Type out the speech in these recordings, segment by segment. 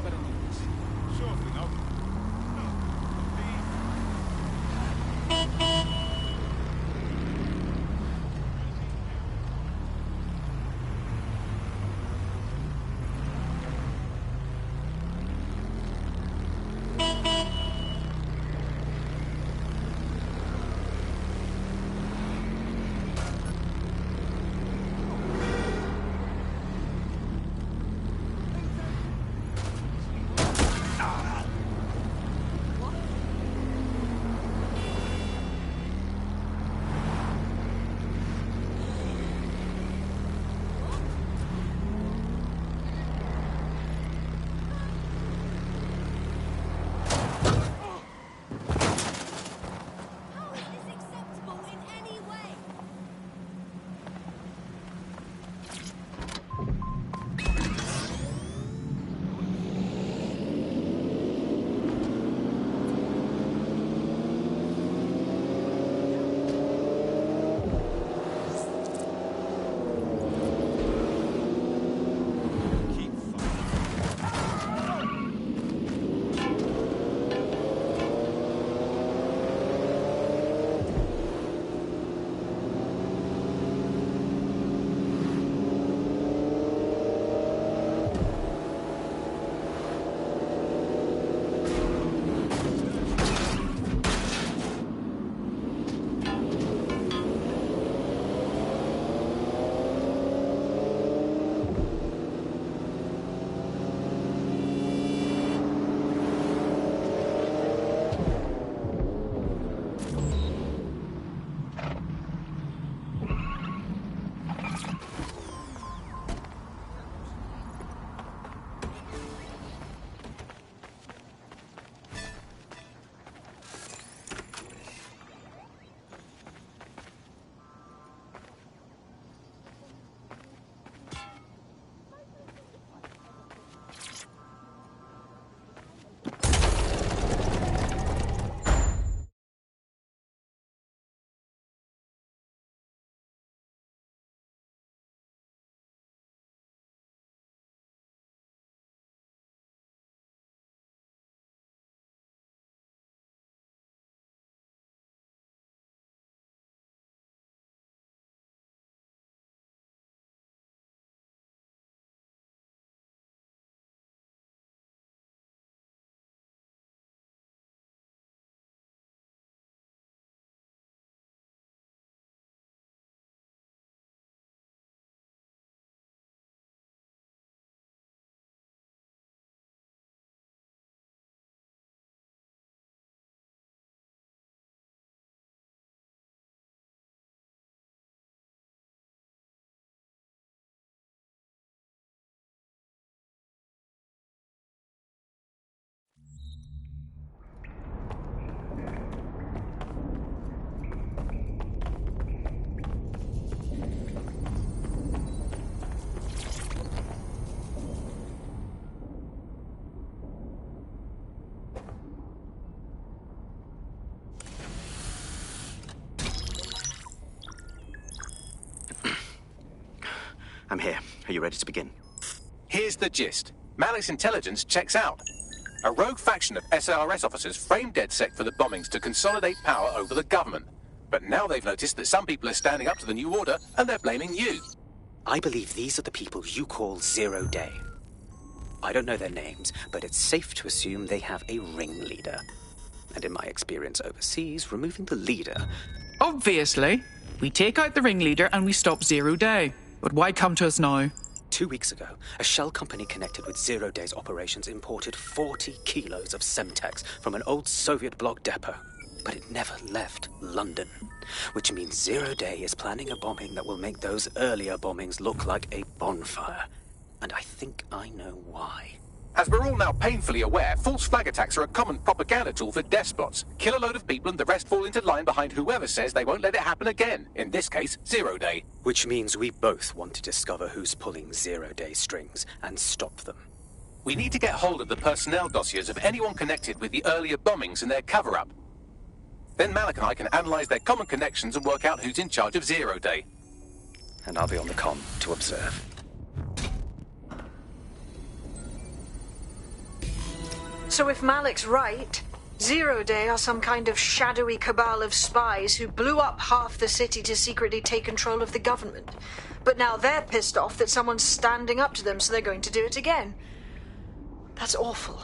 better on this. Sure thing, I'll... I'm here. Are you ready to begin? Here's the gist. Malik's intelligence checks out. A rogue faction of SRS officers framed DedSec for the bombings to consolidate power over the government. But now they've noticed that some people are standing up to the new order, and they're blaming you. I believe these are the people you call Zero Day. I don't know their names, but it's safe to assume they have a ringleader. And in my experience overseas, removing the leader... Obviously. We take out the ringleader and we stop Zero Day. But why come to us now? 2 weeks ago, a shell company connected with Zero Day's operations imported 40 kilos of Semtex from an old Soviet bloc depot. But it never left London, which means Zero Day is planning a bombing that will make those earlier bombings look like a bonfire. And I think I know why. As we're all now painfully aware, false flag attacks are a common propaganda tool for despots. Kill a load of people and the rest fall into line behind whoever says they won't let it happen again. In this case, Zero Day. Which means we both want to discover who's pulling Zero Day strings and stop them. We need to get hold of the personnel dossiers of anyone connected with the earlier bombings and their cover-up. Then Malik and I can analyze their common connections and work out who's in charge of Zero Day. And I'll be on the comm to observe. So if Malik's right, Zero Day are some kind of shadowy cabal of spies who blew up half the city to secretly take control of the government. But now they're pissed off that someone's standing up to them, so they're going to do it again. That's awful.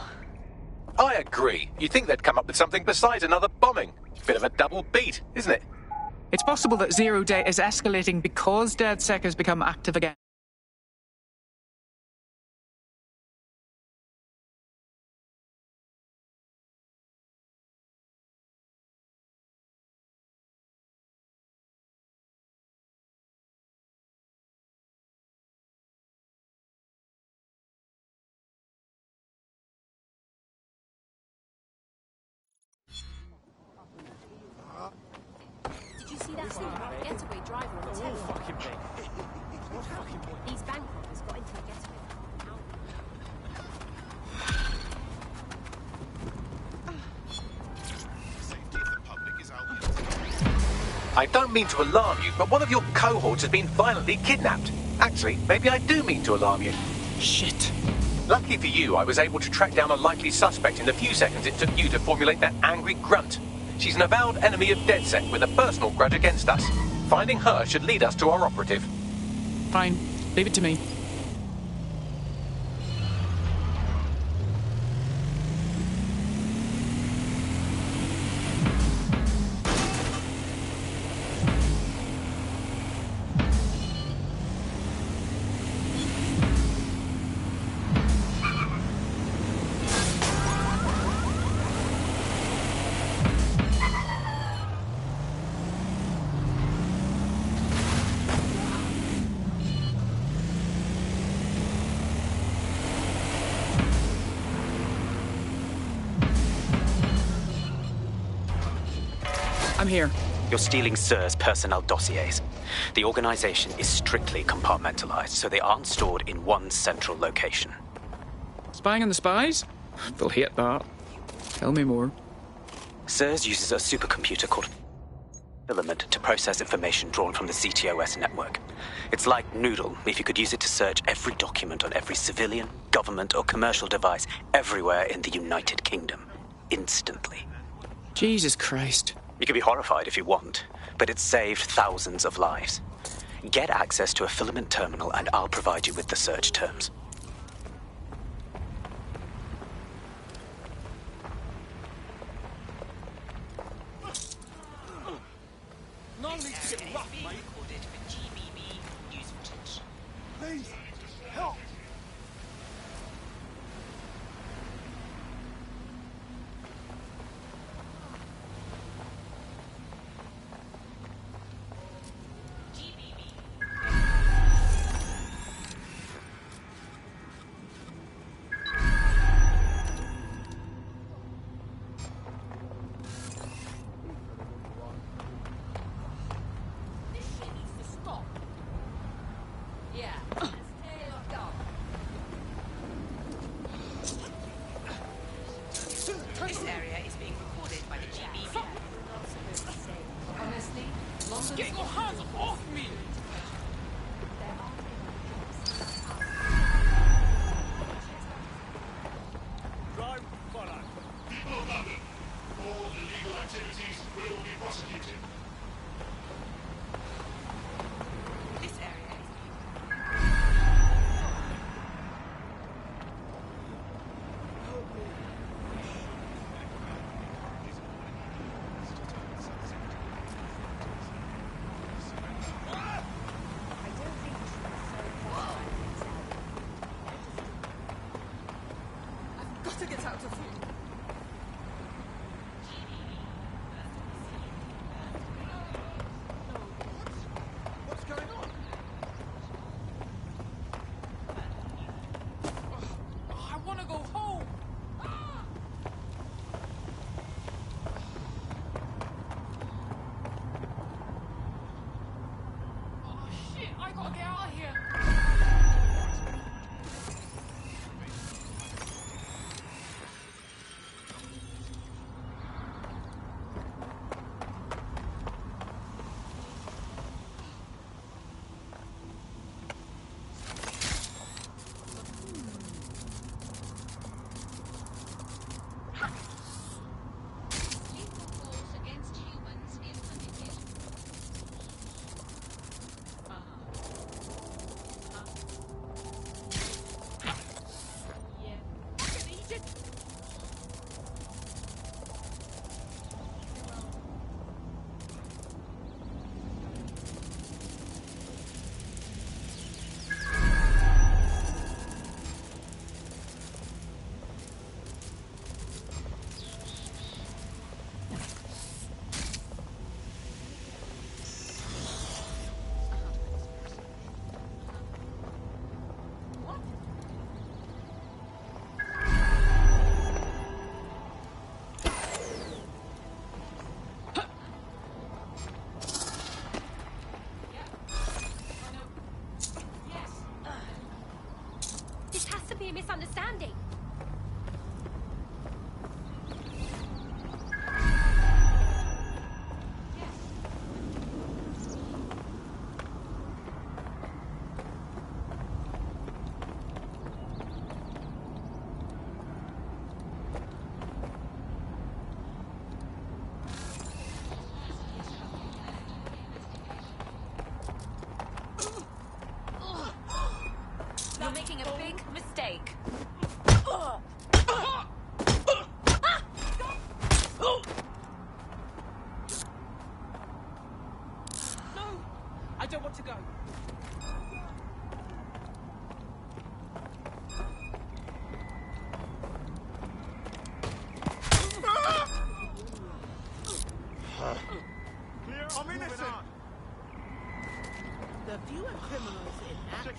I agree. You'd think they'd come up with something besides another bombing. Bit of a double beat, isn't it? It's possible that Zero Day is escalating because DedSec has become active again. Did you see that thing about a getaway driver on the telly? Fucking thing. These bank robbers got into a getaway. Safety of the public is Albion. I don't mean to alarm you, but one of your cohorts has been violently kidnapped. Actually, maybe I do mean to alarm you. Shit. Lucky for you, I was able to track down a likely suspect in the few seconds it took you to formulate that angry grunt. She's an avowed enemy of DedSec with a personal grudge against us. Finding her should lead us to our operative. Fine. Leave it to me. I'm here. You're stealing SIR's personnel dossiers. The organization is strictly compartmentalized, so they aren't stored in one central location. Spying on the spies? They'll hate that. Tell me more. SIRS uses a supercomputer called Filament to process information drawn from the CTOS network. It's like Noodle if you could use it to search every document on every civilian, government, or commercial device everywhere in the United Kingdom. Instantly. Jesus Christ. You can be horrified if you want, but it's saved thousands of lives. Get access to a Filament terminal and I'll provide you with the search terms. No need to get rough, mate. Please, help. This area is being recorded by the GB. Honestly, Get your hands off me! Drive, follow. People of London, all illegal activities will be prosecuted. this area is Got to get out of here. What's going on? I want to go home. Oh shit! I gotta get out of here.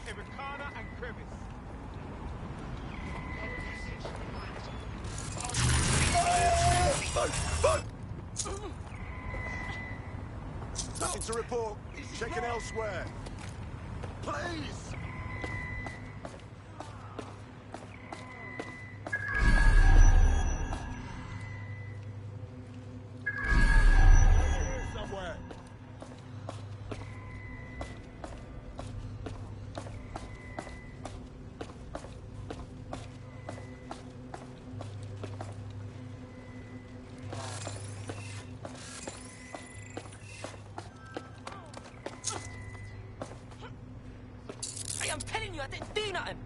Americana and crevice. Nothing to report. Checking elsewhere. Please! Somewhere. Hey, I'm telling you, I didn't do nothing.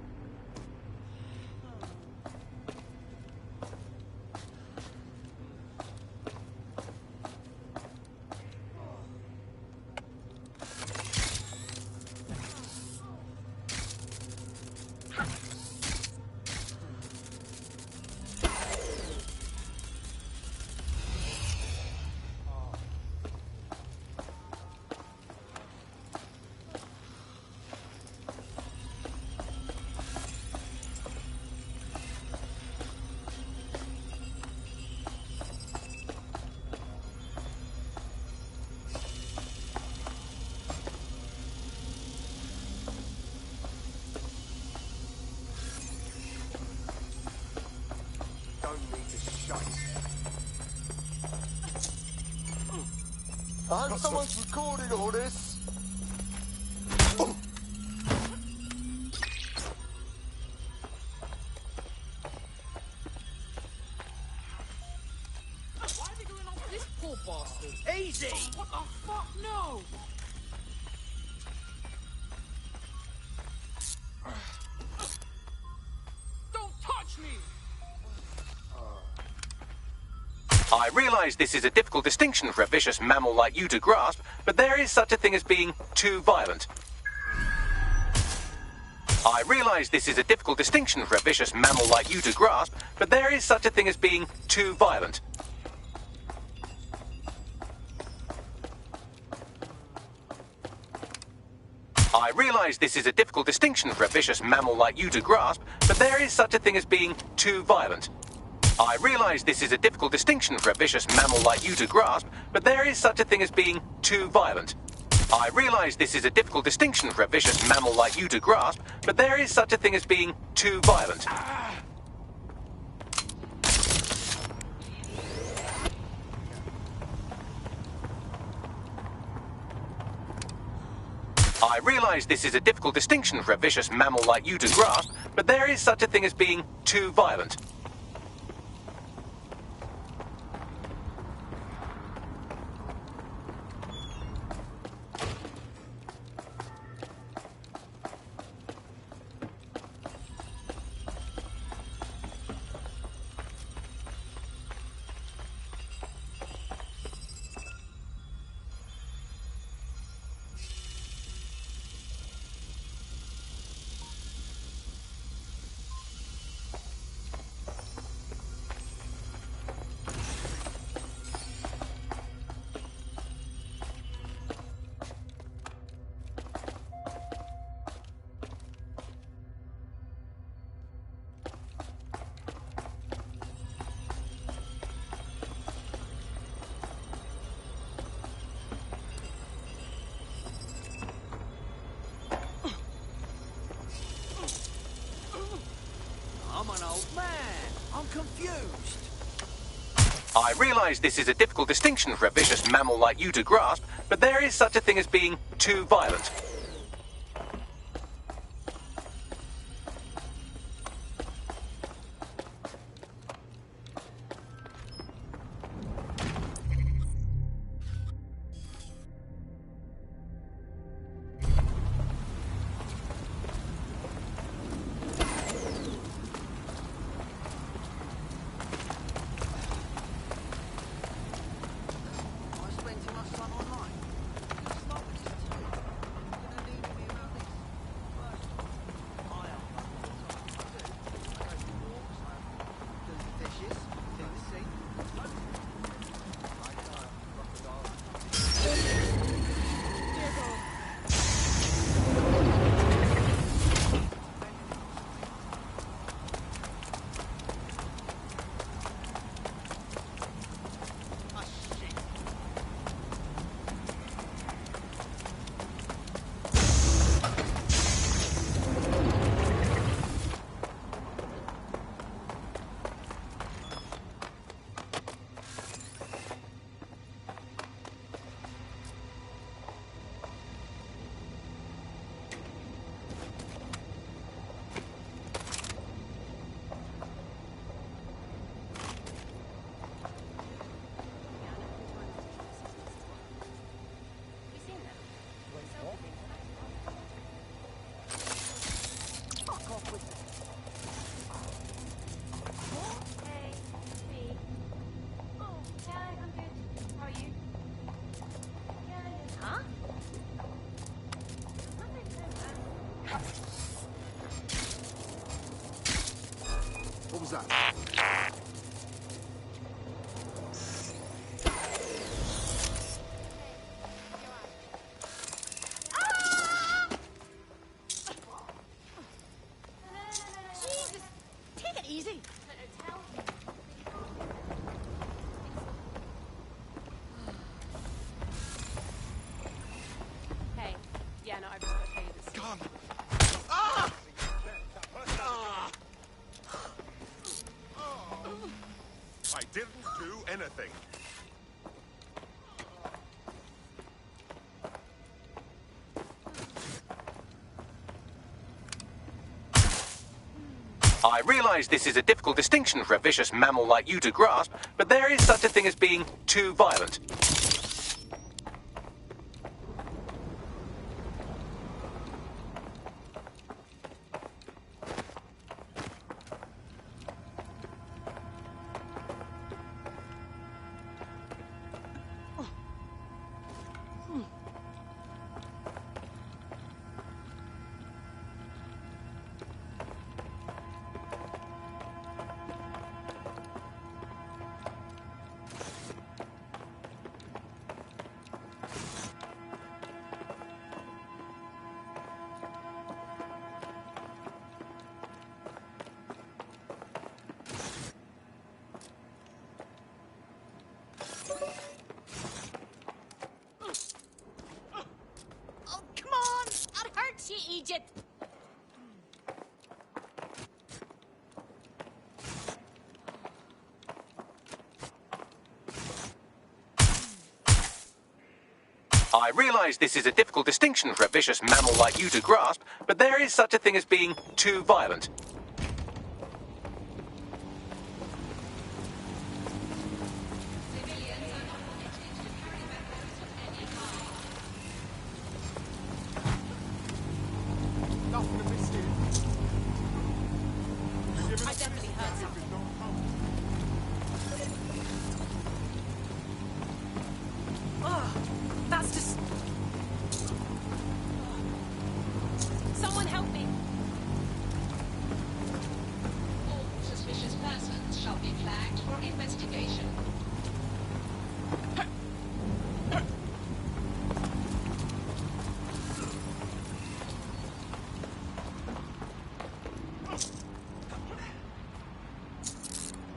I hope someone's recording all this. Why are they going on with this poor bastard? Easy! What the fuck? No! Don't touch me! I realise this is a difficult distinction for a vicious mammal like you to grasp, but there is such a thing as being too violent. I realise this is a difficult distinction for a vicious mammal like you to grasp, but there is such a thing as being too violent. I realise this is a difficult distinction for a vicious mammal like you to grasp, but there is such a thing as being too violent. I realise this is a difficult distinction for a vicious mammal like you to grasp, but there is such a thing as being too violent. I realise this is a difficult distinction for a vicious mammal like you to grasp, but there is such a thing as being too violent. I realise this is a difficult distinction for a vicious mammal like you to grasp, but there is such a thing as being too violent. I'm an old man. I'm confused. I realise this is a difficult distinction for a vicious mammal like you to grasp, but there is such a thing as being too violent. was that? Jesus! Take it easy. Hey, yeah, no, I've just got to tell you this. Come. Ah! I didn't do anything. I realise this is a difficult distinction for a vicious mammal like you to grasp, but there is such a thing as being too violent. Oh, come on! That hurts you, Egypt! I realise this is a difficult distinction for a vicious mammal like you to grasp, but there is such a thing as being too violent. Nothing to miss here. I definitely heard something. Oh, that's just... Someone help me! All suspicious persons shall be flagged for investigation.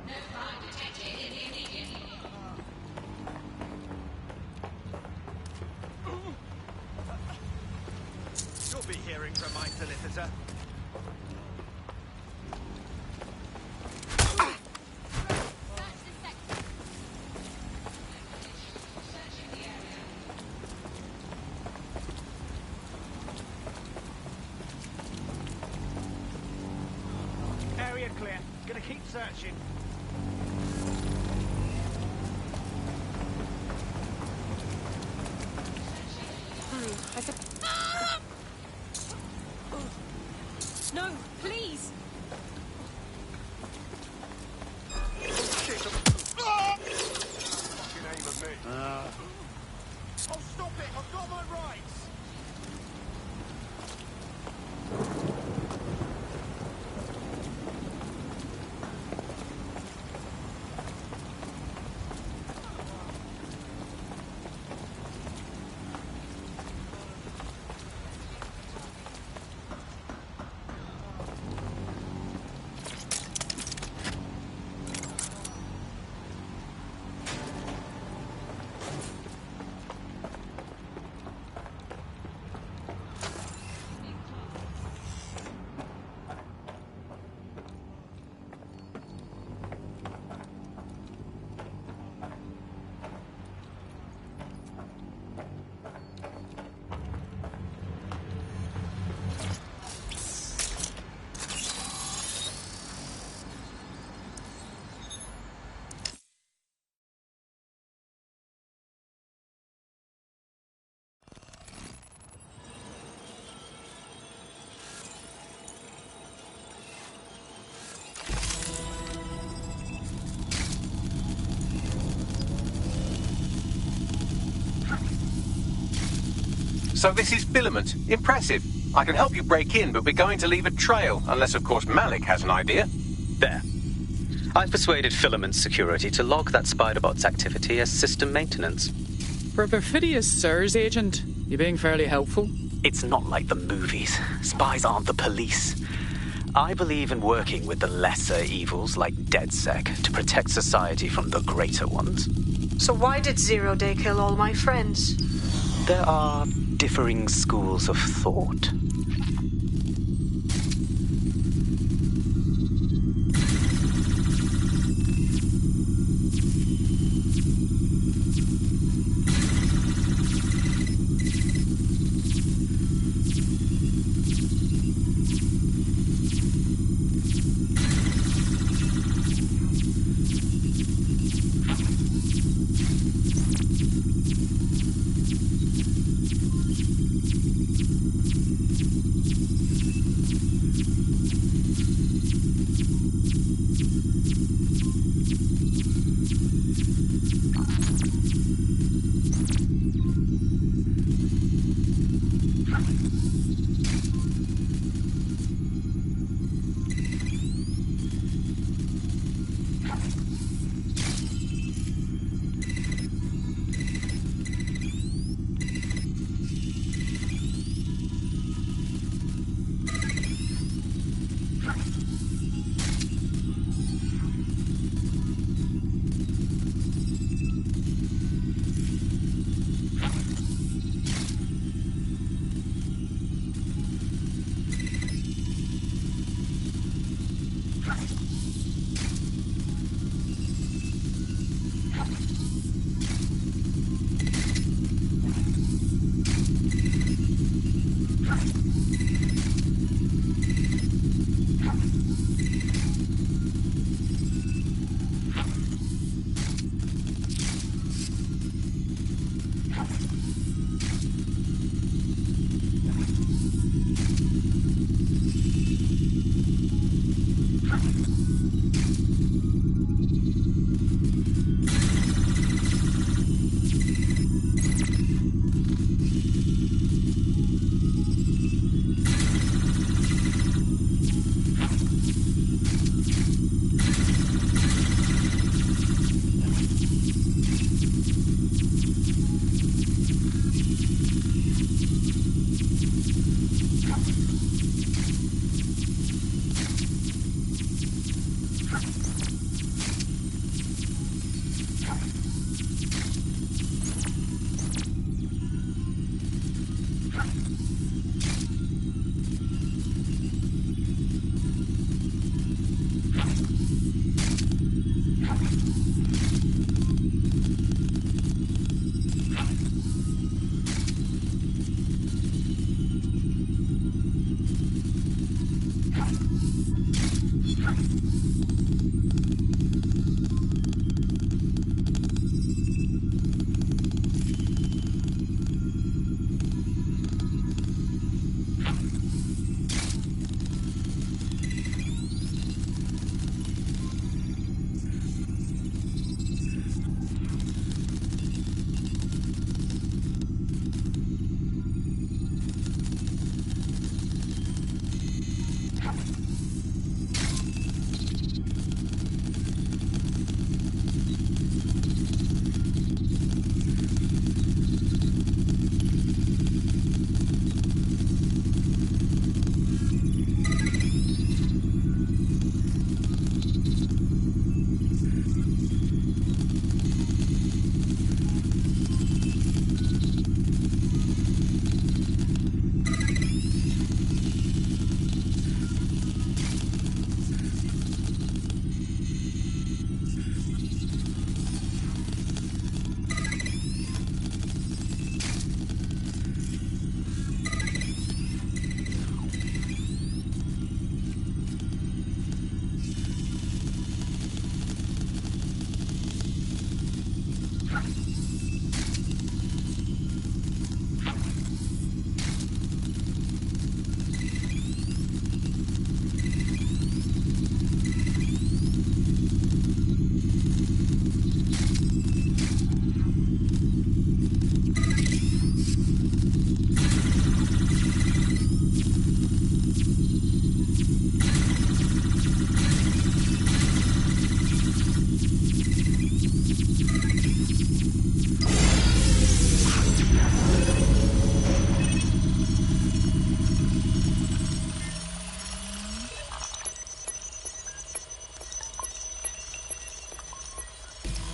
No crime detected in the immediate. You'll be hearing from my solicitor. Area clear. Gonna keep searching. I said... No, please! Fucking aim at me. Oh, stop it! I've got my rights! So this is filament. Impressive. I can help you break in, but we're going to leave a trail, unless of course Malik has an idea. There. I've persuaded Filament Security to log that Spiderbot's activity as system maintenance. For a perfidious SIRS agent, you're being fairly helpful. It's not like the movies. Spies aren't the police. I believe in working with the lesser evils like DedSec to protect society from the greater ones. So why did 0 Day kill all my friends? There are differing schools of thought.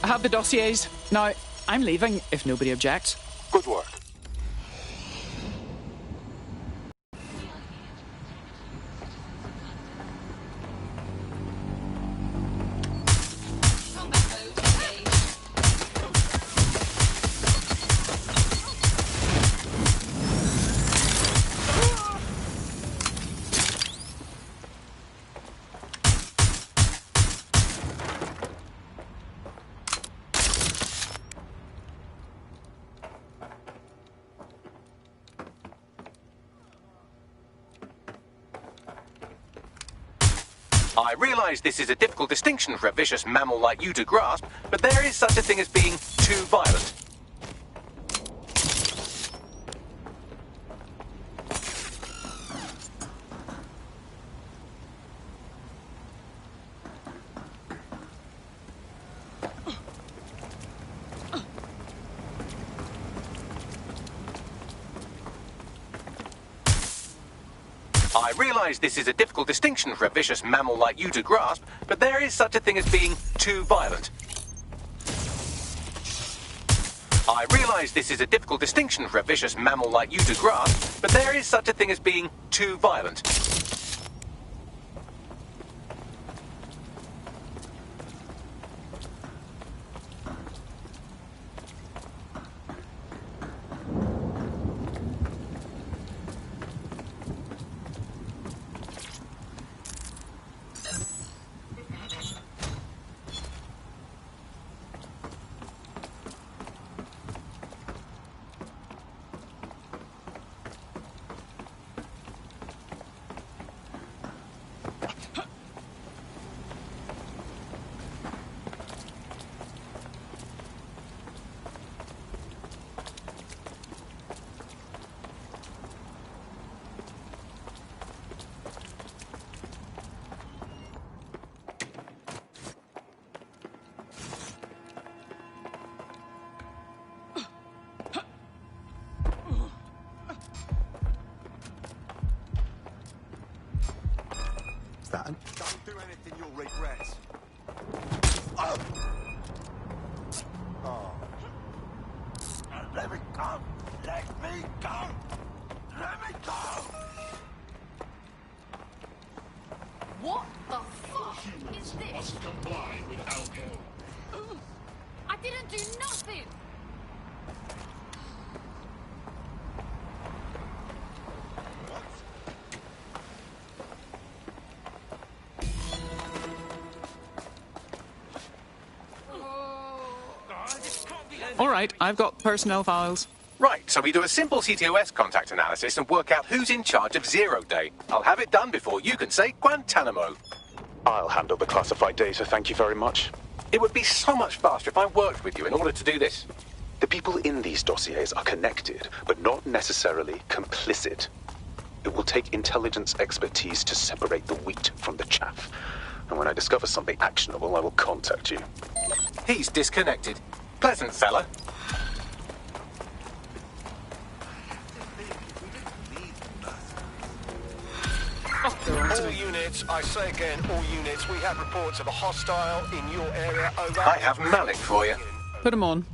I have the dossiers. Now, I'm leaving if nobody objects. Good work. I realise this is a difficult distinction for a vicious mammal like you to grasp, but there is such a thing as being too violent. I realise this is a difficult distinction for a vicious mammal like you to grasp, but there is such a thing as being too violent. I realise this is a difficult distinction for a vicious mammal like you to grasp, but there is such a thing as being too violent. Don't do anything you'll regret. Oh. Let me go! Let me go! Let me go! What the fuck is this? Must comply with alcohol. I didn't do nothing! All right, I've got personnel files. Right, so we do a simple CTOS contact analysis and work out who's in charge of 0 Day. I'll have it done before you can say Guantanamo. I'll handle the classified data, thank you very much. It would be so much faster if I worked with you in order to do this. The people in these dossiers are connected, but not necessarily complicit. It will take intelligence expertise to separate the wheat from the chaff. And when I discover something actionable, I will contact you. He's disconnected. Pleasant fella. All units, I say again, all units, we have reports of a hostile in your area, over. I have Malik for you. Put them on.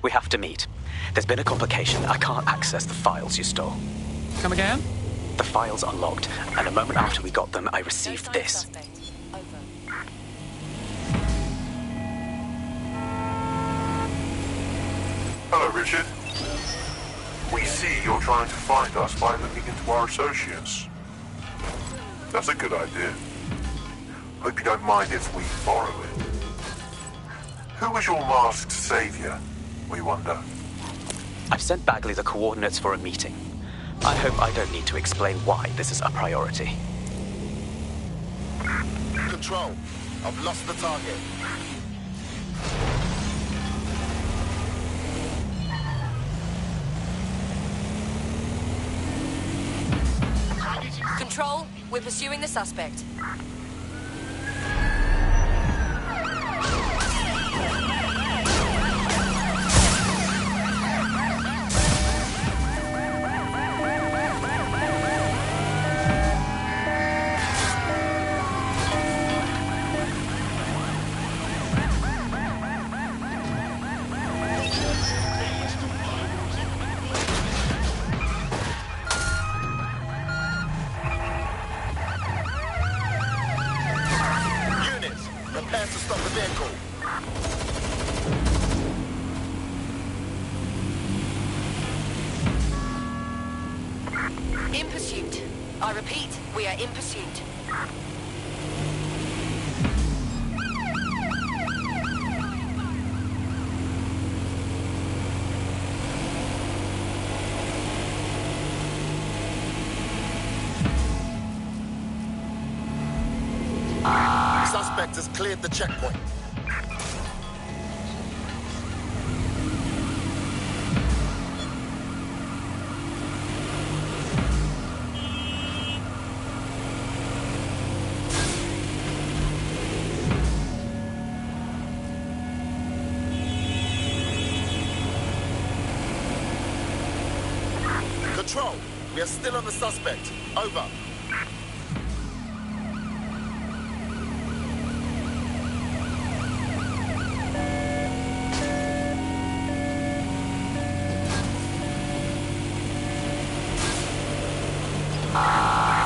We have to meet. There's been a complication. I can't access the files you stole. Come again? The files are logged, and a moment after we got them, I received this. Hello, Richard. We see you're trying to find us by looking into our associates. That's a good idea. Hope you don't mind if we borrow it. Who was your masked savior, we wonder? I've sent Bagley the coordinates for a meeting. I hope I don't need to explain why this is a priority. Control. I've lost the target. Control, we're pursuing the suspect. In pursuit. I repeat, we are in pursuit. Suspect has cleared the checkpoint. Control, we are still on the suspect. Over.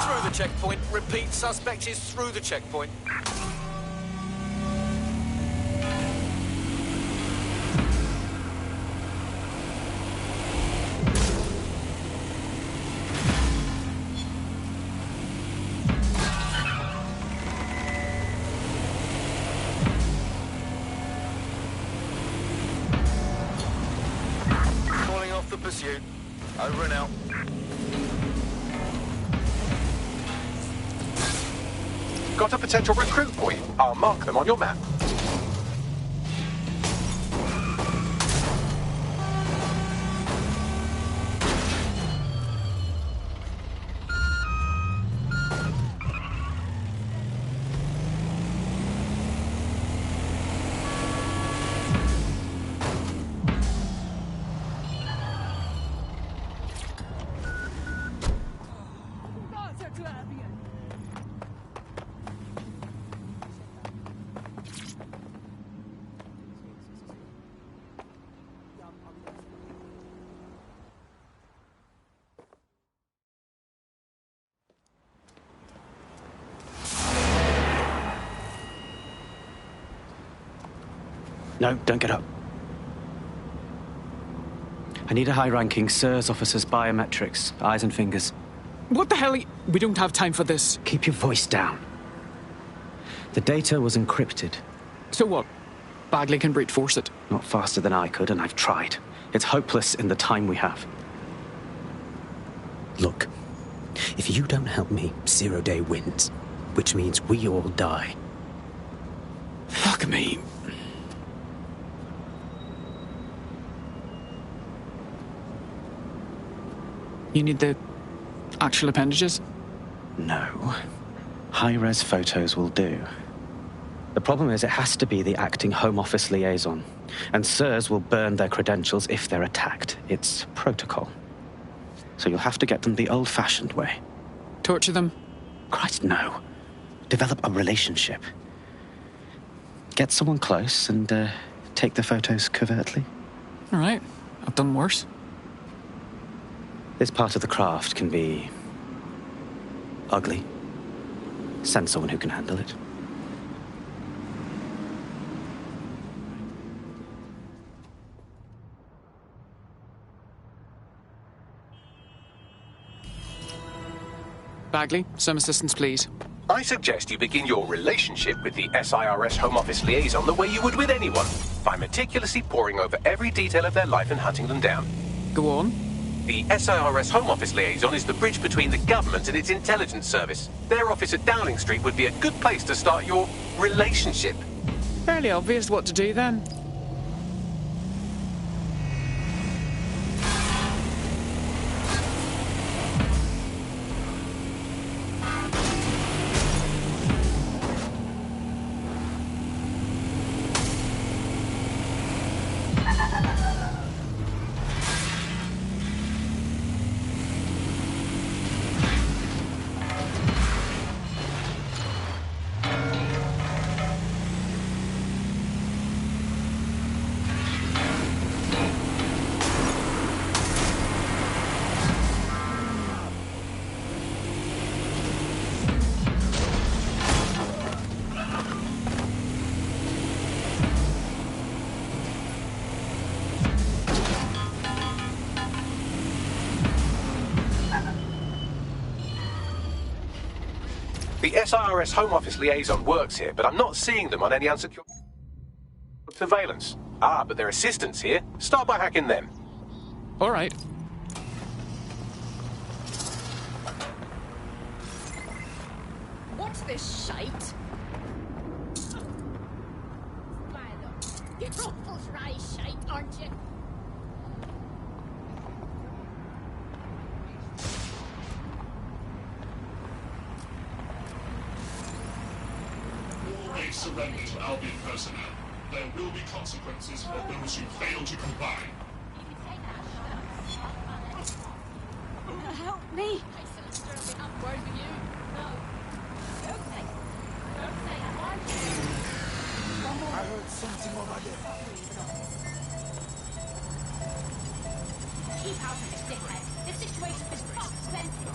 Through the checkpoint. Repeat, suspect is through the checkpoint. Calling off the pursuit. Over and out. Got a potential recruit for you. I'll mark them on your map. No, don't get up. I need a high-ranking SIRS officer's biometrics, eyes and fingers. What the hell? We don't have time for this. Keep your voice down. The data was encrypted. So what? Bagley can brute force it. Not faster than I could, and I've tried. It's hopeless in the time we have. Look, if you don't help me, 0 Day wins. Which means we all die. Fuck me. You need the actual appendages? No. High-res photos will do. The problem is it has to be the acting Home Office liaison. And SIRS will burn their credentials if they're attacked. It's protocol. So you'll have to get them the old-fashioned way. Torture them? Christ, no. Develop a relationship. Get someone close and take the photos covertly. All right. I've done worse. This part of the craft can be ugly. Send someone who can handle it. Bagley, some assistance, please. I suggest you begin your relationship with the SIRS Home Office liaison the way you would with anyone, by meticulously poring over every detail of their life and hunting them down. Go on. The SIRS Home Office liaison is the bridge between the government and its intelligence service. Their office at Downing Street would be a good place to start your relationship. Fairly obvious what to do then. The SIRS Home Office liaison works here, but I'm not seeing them on any unsecured surveillance. Ah, but their assistants here. Start by hacking them. All right. What's this shite? You're awful dry shite, aren't you? Always surrender to Albion personnel. There will be consequences for those who fail to comply. Help me! I'm worried with you. No. Okay. I heard something over there. Keep out of this, dickhead. This situation is fucked plenty.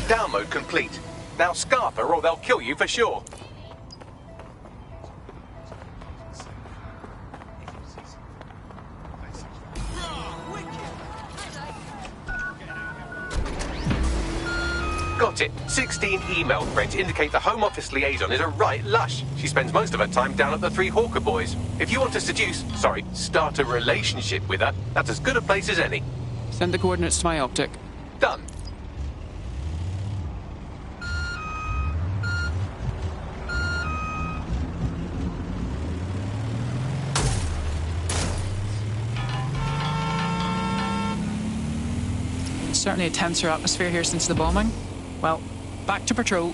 Download complete. Now Scarper or they'll kill you for sure. Got it. 16 email threads indicate the Home Office liaison is a right lush. She spends most of her time down at the Three Hawker Boys. If you want to start a relationship with her, that's as good a place as any. Send the coordinates to my optic. Done. Certainly a tenser atmosphere here since the bombing. Well, back to patrol.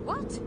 What?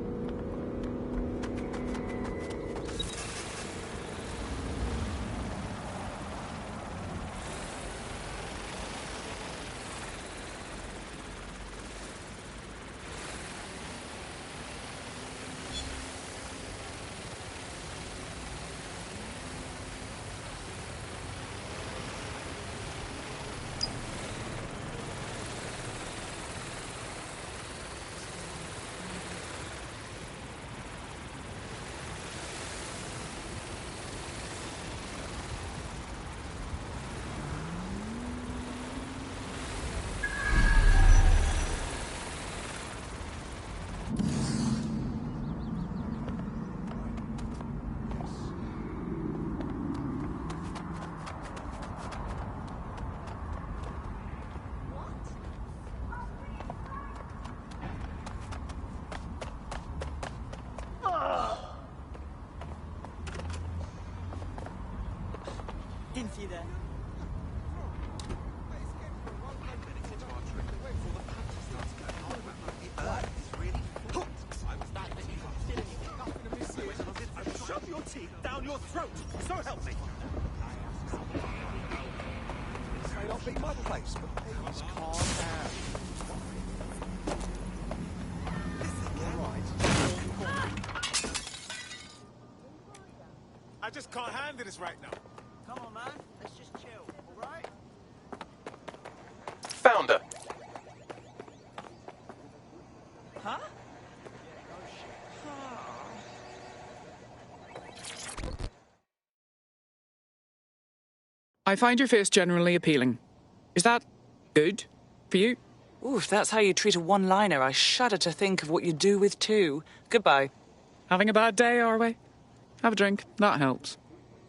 See you there. Shove your teeth down your throat! So help me! This may not be my place, but please calm down. I just can't handle this right now. Come on, man. Let's just chill, all right? Found her. Huh? I find your face generally appealing. Is that good for you? Ooh, if that's how you treat a one-liner, I shudder to think of what you do with two. Goodbye. Having a bad day, are we? Have a drink. That helps.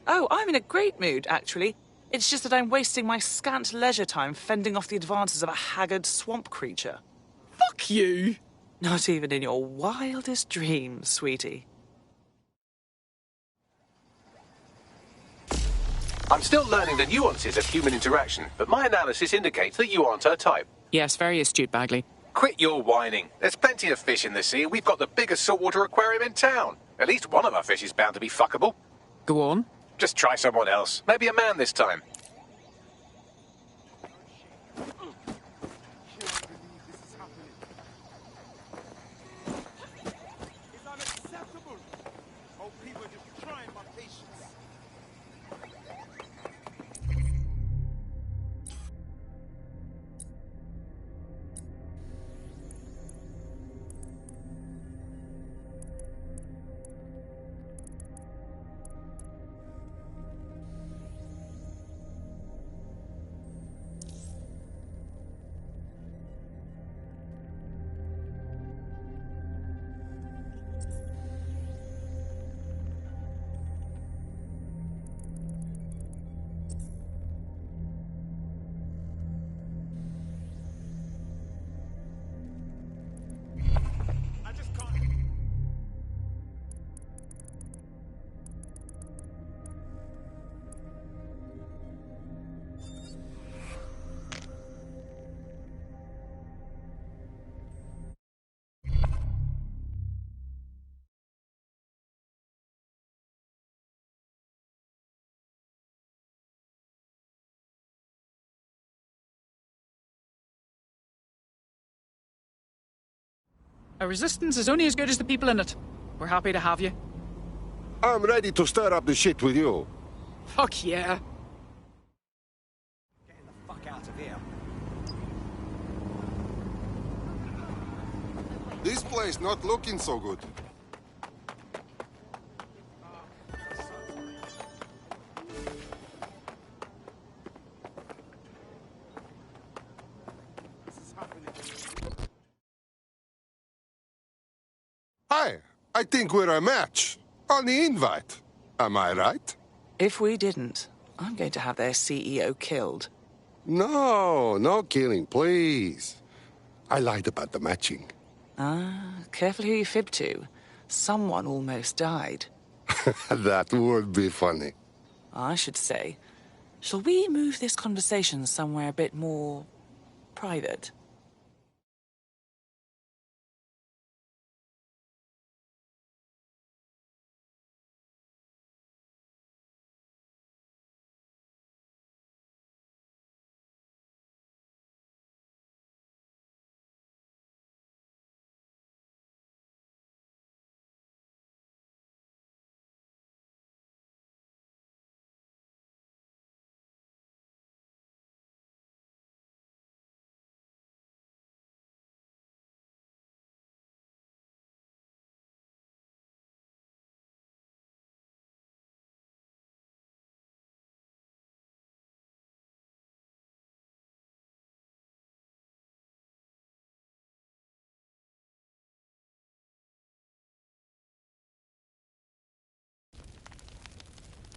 Oh, I'm in a great mood, actually. It's just that I'm wasting my scant leisure time fending off the advances of a haggard swamp creature. Fuck you! Not even in your wildest dreams, sweetie. I'm still learning the nuances of human interaction, but my analysis indicates that you aren't her type. Yes, very astute, Bagley. Quit your whining. There's plenty of fish in the sea, and we've got the biggest saltwater aquarium in town. At least one of our fish is bound to be fuckable. Go on. Just try someone else. Maybe a man this time. It's unacceptable. Oh, people are just trying my patience. A resistance is only as good as the people in it. We're happy to have you. I'm ready to stir up the shit with you. Fuck yeah. Getting the fuck out of here. This place not looking so good. Hi, I think we're a match. On the invite. Am I right? If we didn't, I'm going to have their CEO killed. No, no killing, please. I lied about the matching. Ah, careful who you fib to. Someone almost died. That would be funny. I should say, shall we move this conversation somewhere a bit more private?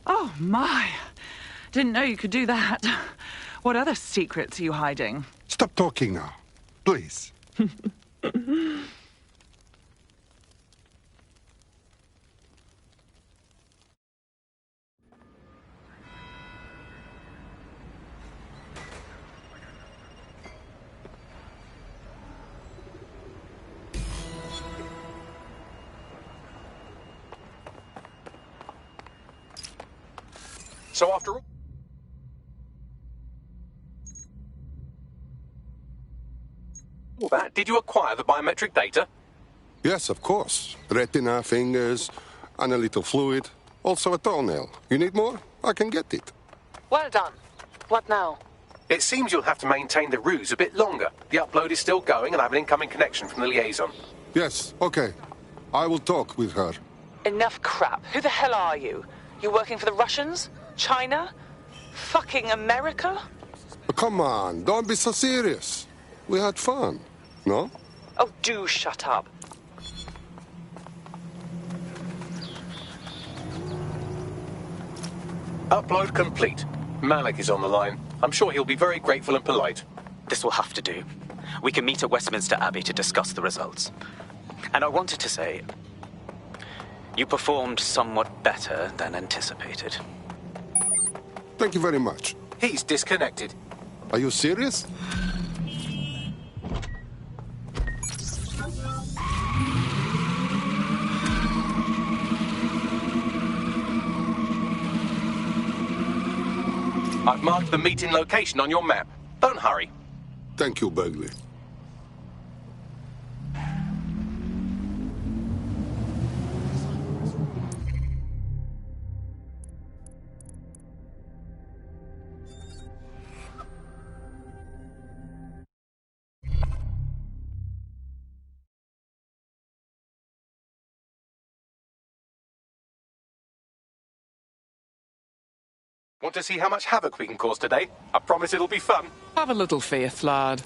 Oh, my. Didn't know you could do that. What other secrets are you hiding? Stop talking now, please. So after all that, did you acquire the biometric data? Yes, of course. Retina, fingers, and a little fluid. Also a toenail. You need more? I can get it. Well done. What now? It seems you'll have to maintain the ruse a bit longer. The upload is still going and I have an incoming connection from the liaison. Yes, okay. I will talk with her. Enough crap. Who the hell are you? You working for the Russians? China? Fucking America? Come on, don't be so serious. We had fun, no? Oh, do shut up. Upload complete. Malik is on the line. I'm sure he'll be very grateful and polite. This will have to do. We can meet at Westminster Abbey to discuss the results. And I wanted to say, you performed somewhat better than anticipated. Thank you very much. He's disconnected. Are you serious? I've marked the meeting location on your map. Don't hurry. Thank you, Bagley. Want to see how much havoc we can cause today? I promise it'll be fun. Have a little faith, lad.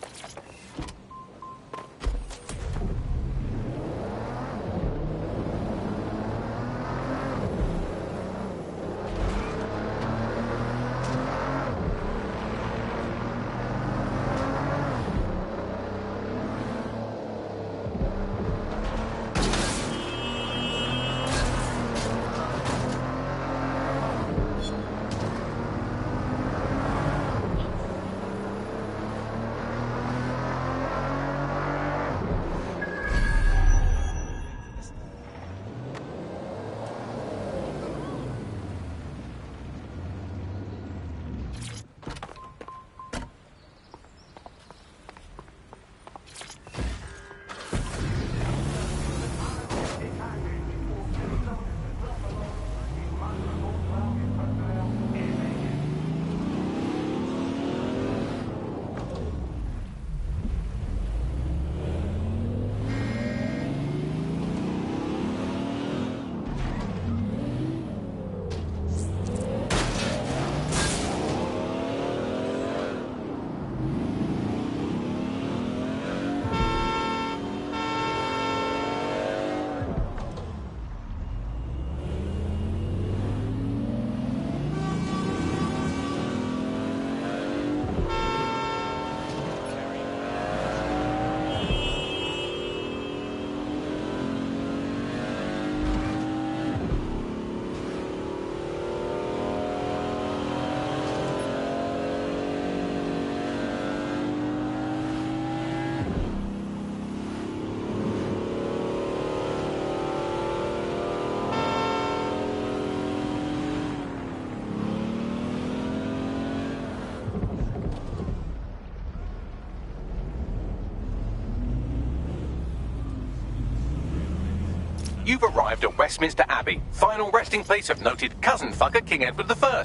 You've arrived at Westminster Abbey, final resting place of noted cousin fucker King Edward I.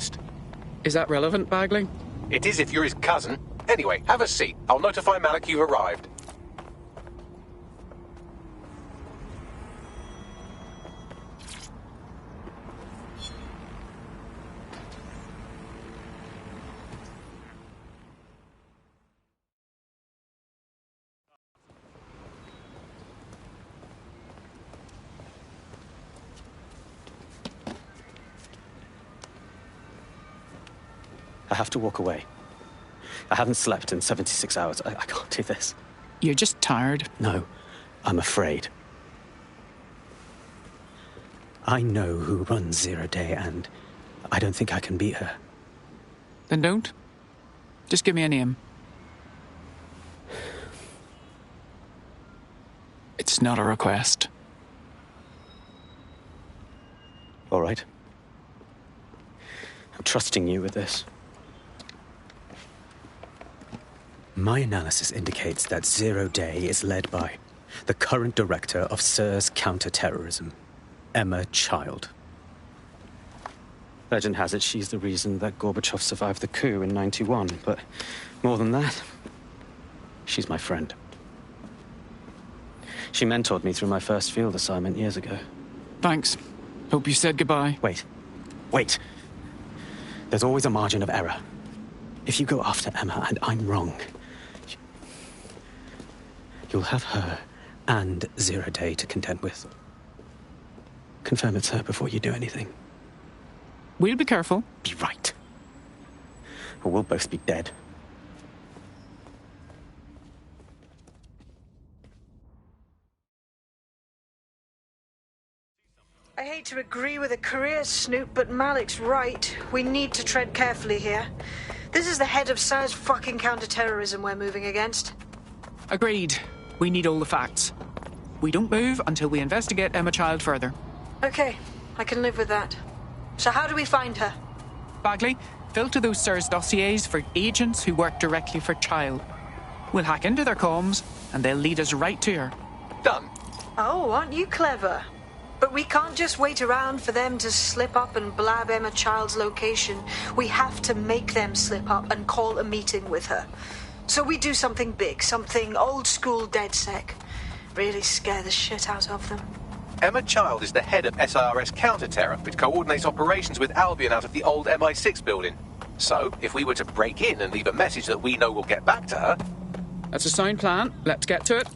Is that relevant, Bagley? It is if you're his cousin. Anyway, have a seat. I'll notify Malik you've arrived. I have to walk away. I haven't slept in 76 hours. I can't do this. You're just tired. No, I'm afraid. I know who runs Zero Day, and I don't think I can beat her. Then don't. Just give me a name. It's not a request. All right. I'm trusting you with this. My analysis indicates that Zero Day is led by the current director of SIRS counter-terrorism, Emma Child. Legend has it she's the reason that Gorbachev survived the coup in '91, but more than that, she's my friend. She mentored me through my first field assignment years ago. Thanks. Hope you said goodbye. Wait. There's always a margin of error. If you go after Emma and I'm wrong, you'll have her and Zero Day to contend with. Confirm it's her before you do anything. We'll be careful. Be right. Or we'll both be dead. I hate to agree with a career snoop, but Malik's right. We need to tread carefully here. This is the head of SIRS fucking counter-terrorism we're moving against. Agreed. We need all the facts. We don't move until we investigate Emma Child further. Okay, I can live with that. So how do we find her? Bagley, filter those SIRS dossiers for agents who work directly for Child. We'll hack into their comms, and they'll lead us right to her. Done. Oh, aren't you clever? But we can't just wait around for them to slip up and blab Emma Child's location. We have to make them slip up and call a meeting with her. So we do something big, something old-school DedSec. Really scare the shit out of them. Emma Child is the head of SIRS counter-terror, which coordinates operations with Albion out of the old MI6 building. So, if we were to break in and leave a message that we know will get back to her... That's a sound plan. Let's get to it.